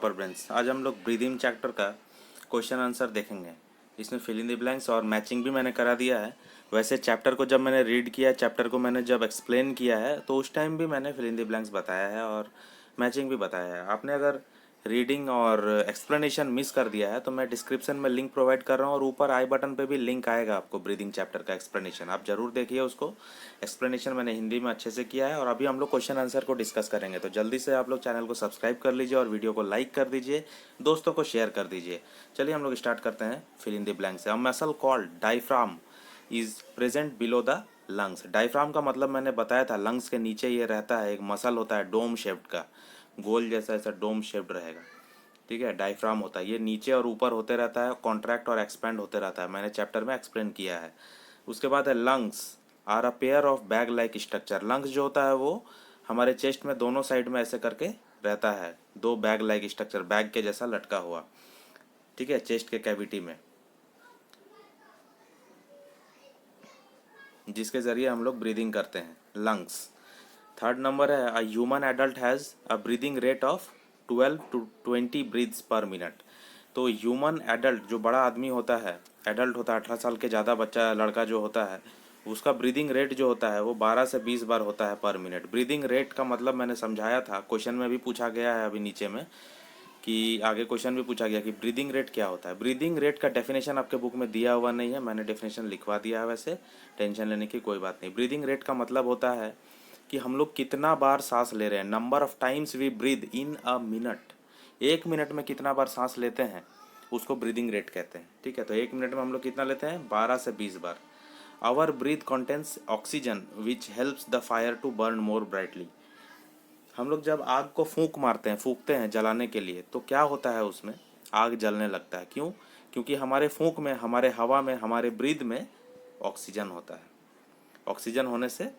अपर brains. आज हम लोग ब्रीदिंग चैप्टर का क्वेश्चन आंसर देखेंगे। इसमें फिल इन द ब्लैंक्स और मैचिंग भी मैंने करा दिया है। वैसे चैप्टर को जब मैंने रीड किया, चैप्टर को मैंने जब एक्सप्लेन किया है तो उस टाइम भी मैंने फिल इन द ब्लैंक्स बताया है और मैचिंग भी बताया है। आपने अगर रीडिंग और एक्सप्लेनेशन मिस कर दिया है तो मैं डिस्क्रिप्शन में लिंक प्रोवाइड कर रहा हूँ और ऊपर आई बटन पे भी लिंक आएगा आपको ब्रीदिंग चैप्टर का एक्सप्लेनेशन। आप जरूर देखिए उसको। एक्सप्लेनेशन मैंने हिंदी में अच्छे से किया है और अभी हम लोग क्वेश्चन आंसर को डिस्कस करेंगे। तो जल्दी से आप लोग चैनल को सब्सक्राइब कर लीजिए और वीडियो को लाइक कर दीजिए, दोस्तों को शेयर कर दीजिए। चलिए हम लोग स्टार्ट करते हैं फिल इन द ब्लैंक्स से। A muscle called diaphragm is present below the lungs. Diaphragm का मतलब मैंने बताया था, लंग्स के नीचे ये रहता है, एक मसल होता है डोम शेप्ड का, गोल जैसा ऐसा डोम शेप्ड रहेगा। ठीक है, डायफ्राम होता है, ये नीचे और ऊपर होते रहता है, कॉन्ट्रैक्ट और एक्सपेंड होते रहता है। मैंने चैप्टर में एक्सप्लेन किया है। उसके बाद है lungs are a pair of bag like structure. Lungs जो होता है वो हमारे चेस्ट में दोनों साइड में ऐसे करके रहता है, दो बैग लाइक स्ट्रक्चर, बैग के जैसा लटका हुआ। ठीक है, चेस्ट के कैविटी में, जिसके जरिए हम लोग ब्रीदिंग करते हैं, लंग्स। थर्ड नंबर है a human adult has a breathing rate of 12 to 20 breaths per minute. तो ह्यूमन एडल्ट जो बड़ा आदमी होता है, एडल्ट होता है, 18 साल के ज़्यादा बच्चा लड़का जो होता है, उसका ब्रीदिंग रेट जो होता है वो 12 से 20 बार होता है पर मिनट। ब्रीदिंग रेट का मतलब मैंने समझाया था, क्वेश्चन में भी पूछा गया है अभी नीचे में, कि आगे क्वेश्चन भी पूछा गया कि ब्रीदिंग रेट क्या होता है। ब्रीदिंग रेट का डेफिनेशन आपके बुक में दिया हुआ नहीं है, मैंने डेफिनेशन लिखवा दिया है, वैसे टेंशन लेने की कोई बात नहीं। ब्रीदिंग रेट का मतलब होता है कि हम लोग कितना बार सांस ले रहे हैं, number of times we breathe in a minute. एक मिनट में कितना बार सांस लेते हैं उसको ब्रीदिंग रेट कहते हैं। ठीक है, तो एक मिनट में हम लोग कितना लेते हैं, 12 से 20 बार। Our breath contains oxygen which helps the fire to burn more brightly. हम लोग जब आग को फूंक मारते हैं, फूंकते हैं जलाने के लिए, तो क्या होता है उसमें, आग जलने लगता है। क्यों? क्योंकि हमारे फूंक में, हमारे हवा में, हमारे ब्रीद में ऑक्सीजन होता है। ऑक्सीजन होने से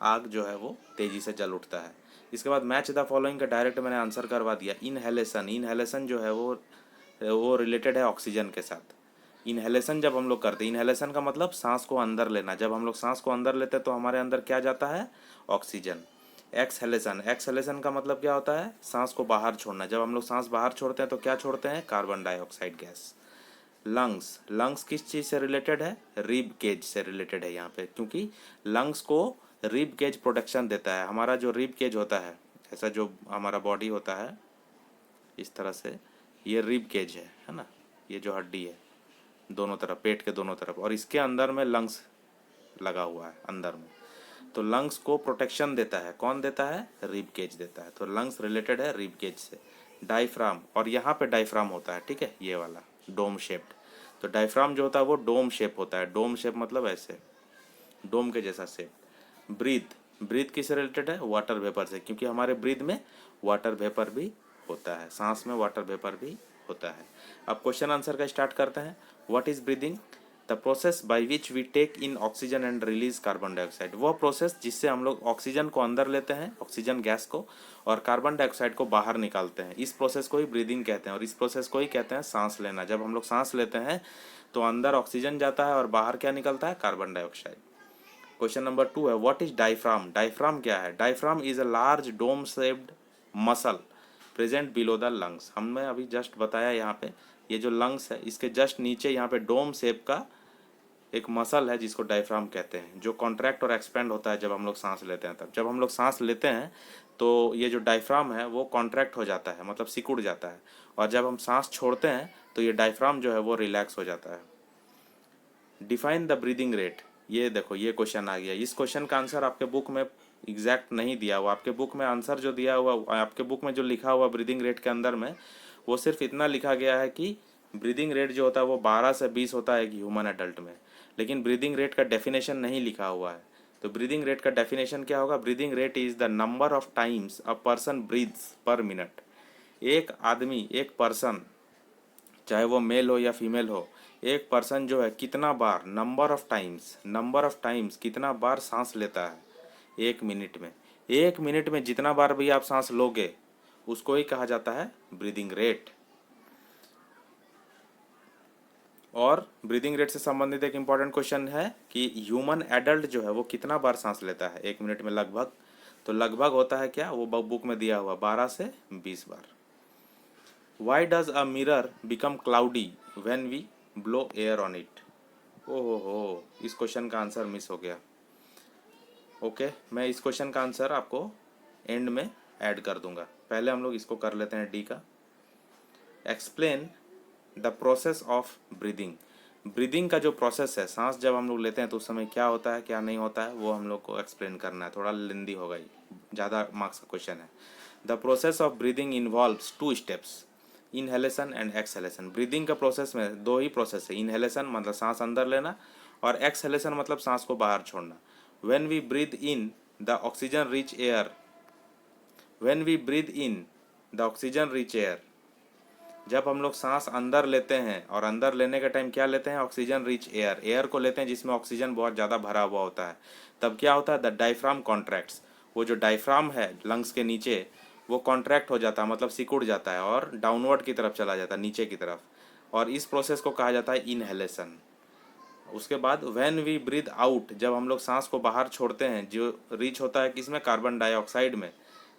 आग जो है वो तेज़ी से जल उठता है। इसके बाद मैच द फॉलोइंग का डायरेक्ट मैंने आंसर करवा दिया। इनहेलेशन, इनहेलेशन जो है वो रिलेटेड है ऑक्सीजन के साथ। इनहेलेशन जब हम लोग करते हैं, इनहेलेशन का मतलब सांस को अंदर लेना। जब हम लोग सांस को अंदर लेते हैं तो हमारे अंदर क्या जाता है, ऑक्सीजन। एक्सहेलेशन, एक्सहेलेशन का मतलब क्या होता है, सांस को बाहर छोड़ना। जब हम लोग सांस बाहर छोड़ते हैं तो क्या छोड़ते हैं, carbon dioxide gas. Lungs, lungs किस चीज़ से रिलेटेड है, रिब केज से रिलेटेड है यहाँ पे, क्योंकि लंग्स को रिब केज प्रोटेक्शन देता है। हमारा जो रिब केज होता है, ऐसा जो हमारा बॉडी होता है इस तरह से, ये रिब केज है ना, ये जो हड्डी है दोनों तरफ, पेट के दोनों तरफ, और इसके अंदर में लंग्स लगा हुआ है अंदर में। तो लंग्स को प्रोटेक्शन देता है, कौन देता है, रिब केज देता है। तो लंग्स रिलेटेड है रिब केज से। डायफ्राम, और यहाँ पे डायफ्राम होता है, ठीक है, ये वाला डोम शेप्ड। तो डायफ्राम जो होता है वो डोम शेप होता है। डोम शेप मतलब ऐसे, डोम के जैसा शेप। ब्रीथ, ब्रीथ किससे रिलेटेड है, वाटर वेपर से, क्योंकि हमारे ब्रीथ में वाटर वेपर भी होता है, सांस में वाटर वेपर भी होता है। अब क्वेश्चन आंसर का स्टार्ट करते हैं। What is breathing? The process by which we take in oxygen and release carbon dioxide. वह प्रोसेस जिससे हम लोग ऑक्सीजन को अंदर लेते हैं, ऑक्सीजन गैस को, और कार्बन डाइऑक्साइड को बाहर निकालते हैं, इस प्रोसेस को ही ब्रीदिंग कहते हैं। और इस प्रोसेस को ही कहते हैं सांस लेना। जब हम लोग सांस लेते हैं तो अंदर ऑक्सीजन जाता है और बाहर क्या निकलता है, कार्बन डाइऑक्साइड। क्वेश्चन नंबर 2 है, व्हाट इज डायफ्राम? डायफ्राम क्या है? Diaphragm is a large dome shaped muscle present below the lungs. हमने अभी जस्ट बताया यहाँ पे, ये जो लंग्स है इसके जस्ट नीचे यहाँ पे डोम शेप का एक मसल है जिसको डायफ्राम कहते हैं, जो कॉन्ट्रैक्ट और एक्सपेंड होता है जब हम लोग सांस लेते हैं। तब जब हम लोग सांस लेते हैं तो ये जो डायफ्राम है वो कॉन्ट्रैक्ट हो जाता है, मतलब सिकुड़ जाता है, और जब हम सांस छोड़ते हैं तो ये डायफ्राम जो है वो रिलैक्स हो जाता है। डिफाइन द ब्रीदिंग रेट, ये देखो ये क्वेश्चन आ गया। इस क्वेश्चन का आंसर आपके बुक में एग्जैक्ट नहीं दिया हुआ। आपके बुक में आंसर जो दिया हुआ, आपके बुक में जो लिखा हुआ ब्रीदिंग रेट के अंदर में, वो सिर्फ इतना लिखा गया है कि ब्रीदिंग रेट जो होता है वो 12 से 20 होता है एक ह्यूमन एडल्ट में, लेकिन ब्रीदिंग रेट का डेफिनेशन नहीं लिखा हुआ है। तो ब्रीदिंग रेट का डेफिनेशन क्या होगा? Breathing rate is the number of times a person breaths per minute. एक आदमी, एक पर्सन, चाहे वो मेल हो या फीमेल हो, एक पर्सन जो है कितना बार, number of times, number of times कितना बार सांस लेता है एक मिनट में। एक मिनट में जितना बार भी आप सांस लोगे उसको ही कहा जाता है ब्रीदिंग रेट। और ब्रीदिंग रेट से संबंधित एक इंपॉर्टेंट क्वेश्चन है कि ह्यूमन एडल्ट जो है वो कितना बार सांस लेता है एक मिनट में लगभग? तो लगभग होता है क्या, वो बुक में दिया हुआ 12 से 20 बार। Why does a mirror become cloudy when we blow air on it? ओहो हो, इस क्वेश्चन का आंसर मिस हो गया। ओके, मैं इस क्वेश्चन का आंसर आपको एंड में ऐड कर दूंगा। पहले हम लोग इसको कर लेते हैं डी का। Explain the process of breathing. Breathing का जो प्रोसेस है, सांस जब हम लोग लेते हैं तो उस समय क्या होता है क्या नहीं होता है, वो हम लोग को एक्सप्लेन करना है। थोड़ा लेंदी होगा, ये ज़्यादा मार्क्स का क्वेश्चन है। The process of breathing involves two steps, inhalation and exhalation. Breathing का प्रोसेस में दो ही प्रोसेस है। इनहेलेशन मतलब सांस अंदर लेना, और एक्सहेलेशन मतलब सांस को बाहर छोड़ना। When we breathe in the oxygen rich air, when we breathe in the oxygen rich air, जब हम लोग सांस अंदर लेते हैं, और अंदर लेने के टाइम क्या लेते हैं, ऑक्सीजन रिच एयर, एयर को लेते हैं जिसमें ऑक्सीजन बहुत ज़्यादा भरा हुआ होता है, तब क्या होता है, द डायफ्राम कॉन्ट्रैक्ट्स। वो जो डायफ्राम है लंग्स के नीचे, वो कॉन्ट्रैक्ट हो जाता है, मतलब सिकुड़ जाता है और डाउनवर्ड की तरफ चला जाता है, नीचे की तरफ, और इस प्रोसेस को कहा जाता है इनहेलेशन। उसके बाद व्हेन वी ब्रीथ आउट, जब हम लोग सांस को बाहर छोड़ते हैं, जो रीच होता है किसमें, कार्बन डाइऑक्साइड में,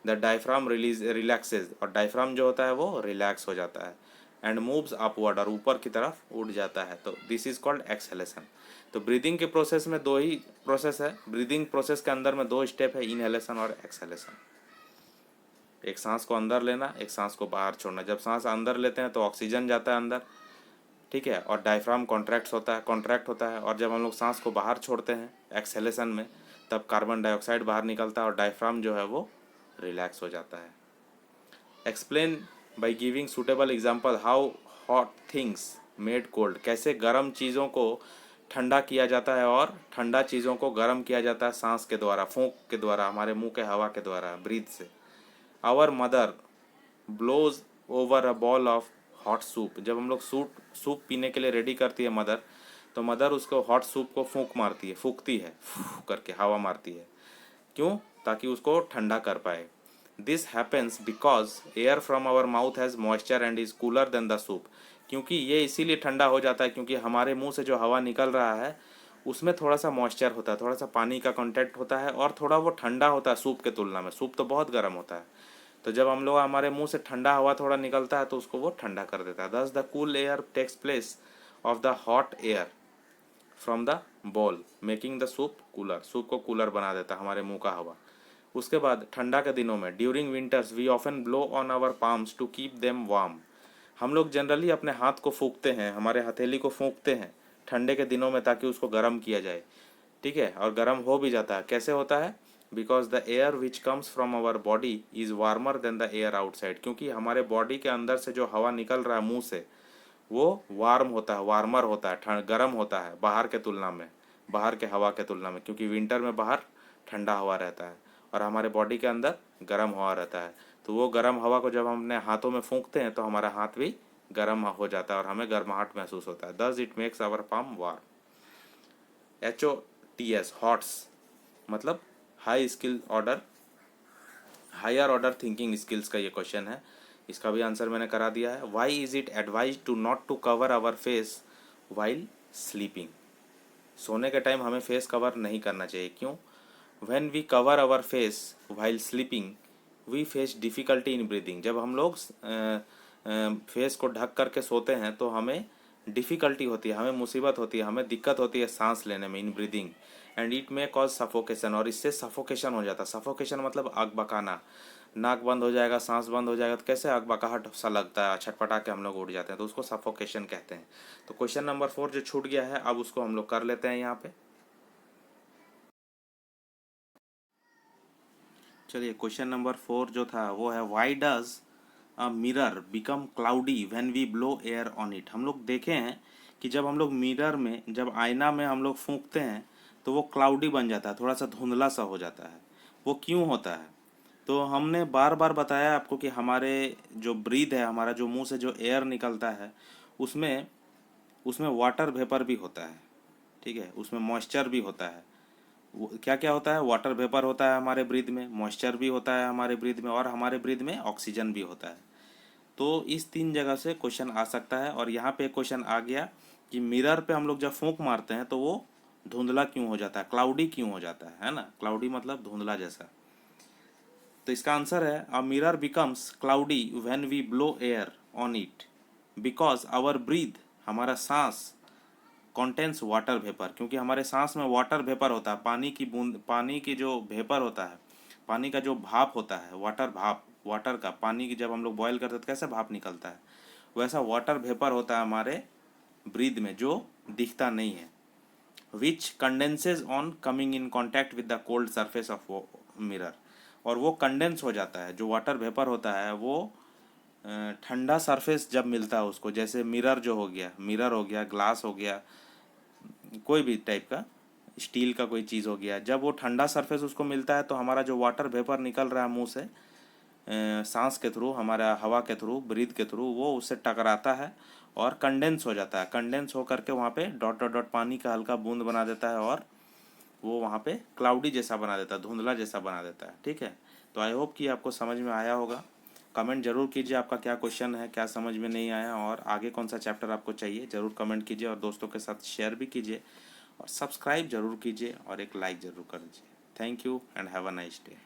द डायफ्राम रिलैक्सेज, और डायफ्राम जो होता है वो रिलैक्स हो जाता है, एंड मूव्स अपवर्ड, और ऊपर की तरफ उड़ जाता है। तो दिस इज कॉल्ड एक्सहेलेशन। तो ब्रीदिंग के प्रोसेस में दो ही प्रोसेस है। ब्रीदिंग प्रोसेस के अंदर में दो स्टेप है, इनहेलेशन और एक्सहेलेशन। एक सांस को अंदर लेना, एक सांस को बाहर छोड़ना। जब सांस अंदर लेते हैं तो ऑक्सीजन जाता है अंदर, ठीक है, और डायफ्राम कॉन्ट्रैक्ट होता है, और जब हम लोग सांस को बाहर छोड़ते हैं एक्सहेलेशन में, तब कार्बन डाइऑक्साइड बाहर निकलता है और डायफ्राम जो है वो रिलैक्स हो जाता है। Explain by giving suitable example how hot things made cold. कैसे गर्म चीज़ों को ठंडा किया जाता है और ठंडा चीज़ों को गर्म किया जाता है सांस के द्वारा, फूंक के द्वारा, हमारे मुंह के हवा के द्वारा, ब्रीथ से। Our mother blows over a bowl of hot soup. जब हम लोग सूप पीने के लिए रेडी करती है मदर, तो मदर उसको हॉट सूप को फूकती है करके हवा मारती है। क्यों? ताकि उसको ठंडा कर पाए। This happens because air from our mouth has moisture and is cooler than the soup. क्योंकि ये इसीलिए ठंडा हो जाता है क्योंकि हमारे मुंह से जो हवा निकल रहा है उसमें थोड़ा सा मॉइस्चर होता है, थोड़ा सा पानी का कॉन्टैक्ट होता है, और थोड़ा वो ठंडा होता है सूप के तुलना में। सूप तो बहुत गर्म होता है, तो जब हम लोग हमारे मुंह से ठंडा हवा थोड़ा निकलता है तो उसको वो ठंडा कर देता है। Thus the cool air takes place of the hot air from the bowl making the soup cooler. Soup को कूलर बना देता है हमारे मुंह का हवा। उसके बाद ठंडा के दिनों में during winters we often blow on our palms to keep them warm. हम लोग जनरली अपने हाथ को फूंकते हैं, हमारे हथेली को फूंकते हैं ठंडे के दिनों में, ताकि उसको गर्म किया जाए, ठीक है, और गर्म हो भी जाता है। कैसे होता है? Because the air which comes from our body is warmer than the air outside. क्योंकि हमारे बॉडी के अंदर से जो हवा निकल रहा है मुंह से, वो वार्म होता है, वार्मर होता है, गर्म होता है बाहर के तुलना में, बाहर के हवा के तुलना में। क्योंकि विंटर में बाहर ठंडा हवा रहता है और हमारे बॉडी के अंदर गर्म हवा रहता है। तो वो गर्म हवा को जब हम अपने हाथों में फूंकते हैं तो हमारा हाथ भी गर्म हो जाता है और हमें गर्माहट महसूस होता है। Thus it makes our palm warm. HOTS HOTS मतलब high skill order, higher order thinking skills का ये क्वेश्चन है। इसका भी आंसर मैंने करा दिया है। Why is it advise to not to cover our face while sleeping. सोने के टाइम हमें फेस कवर नहीं करना चाहिए। क्यों? When we cover our face while sleeping we face difficulty in breathing. जब हम लोग फेस को ढक करके सोते हैं तो हमें डिफ़िकल्टी होती है, हमें मुसीबत होती है, हमें दिक्कत होती है सांस लेने में, in breathing. And it may cause suffocation, और इससे सफोकेशन हो जाता है। सफोकेशन मतलब आग बकाना, नाक बंद हो जाएगा, सांस बंद हो जाएगा, तो कैसे आग बकाहट सा लगता है, छटपटा के हम लोग उड़ जाते हैं, तो उसको सफोकेशन कहते हैं। तो क्वेश्चन नंबर 4 जो छूट गया है, अब उसको हम लोग कर लेते हैं यहाँ पे। चलिए, क्वेश्चन नंबर 4 जो था वो है why does a mirror become cloudy when we blow air on it. हम लोग देखे हैं कि जब हम लोग मिरर में, जब आईना में हम लोग फूंकते हैं तो वो क्लाउडी बन जाता है, थोड़ा सा धुंधला सा हो जाता है। वो क्यों होता है? तो हमने बार बार बताया आपको कि हमारे जो ब्रीथ है, हमारा जो मुंह से जो एयर निकलता है, उसमें उसमें वाटर वेपर भी होता है, ठीक है, उसमें मॉइस्चर भी होता है। क्या क्या होता है? वाटर वेपर होता है हमारे ब्रीथ में, मॉइस्चर भी होता है हमारे ब्रीथ में, और हमारे ब्रीथ में ऑक्सीजन भी होता है। तो इस 3 जगह से क्वेश्चन आ सकता है। और यहाँ पे क्वेश्चन आ गया कि मिरर पे हम लोग जब फूंक मारते हैं तो वो धुंधला क्यों हो जाता है, क्लाउडी क्यों हो जाता है ना? क्लाउडी मतलब धुंधला जैसा। तो इसका आंसर है a mirror becomes cloudy when we blow air on it because our breath, हमारा सांस, कॉन्टेंस वाटर वेपर, क्योंकि हमारे सांस में वाटर वेपर होता है, पानी की बूंद, पानी की जो वेपर होता है, पानी का जो भाप होता है, वाटर भाप, वाटर का, पानी की जब हम लोग बॉयल करते हैं तो कैसे भाप निकलता है, वैसा वाटर वेपर होता है हमारे ब्रीथ में जो दिखता नहीं है, which condenses on coming in contact with the cold surface of mirror, और वो कंडेंस हो जाता है, जो वाटर वेपर होता है वो ठंडा सरफेस जब मिलता है उसको, जैसे मिरर जो हो गया, मिरर हो गया, ग्लास हो गया, कोई भी टाइप का स्टील का कोई चीज़ हो गया, जब वो ठंडा सरफेस उसको मिलता है तो हमारा जो वाटर वेपर निकल रहा है मुंह से सांस के थ्रू, हमारा हवा के थ्रू, ब्रीथ के थ्रू, वो उससे टकराता है और कंडेंस हो जाता है, कंडेंस हो करके वहाँ पे डॉट डॉट डॉट पानी का हल्का बूंद बना देता है और वो वहाँ पे क्लाउडी जैसा बना देता है, धुंधला जैसा बना देता है। ठीक है, तो आई होप कि आपको समझ में आया होगा। कमेंट जरूर कीजिए आपका क्या क्वेश्चन है, क्या समझ में नहीं आया, और आगे कौन सा चैप्टर आपको चाहिए, ज़रूर कमेंट कीजिए और दोस्तों के साथ शेयर भी कीजिए और सब्सक्राइब जरूर कीजिए और एक लाइक ज़रूर कर दीजिए। Thank you and have a nice day.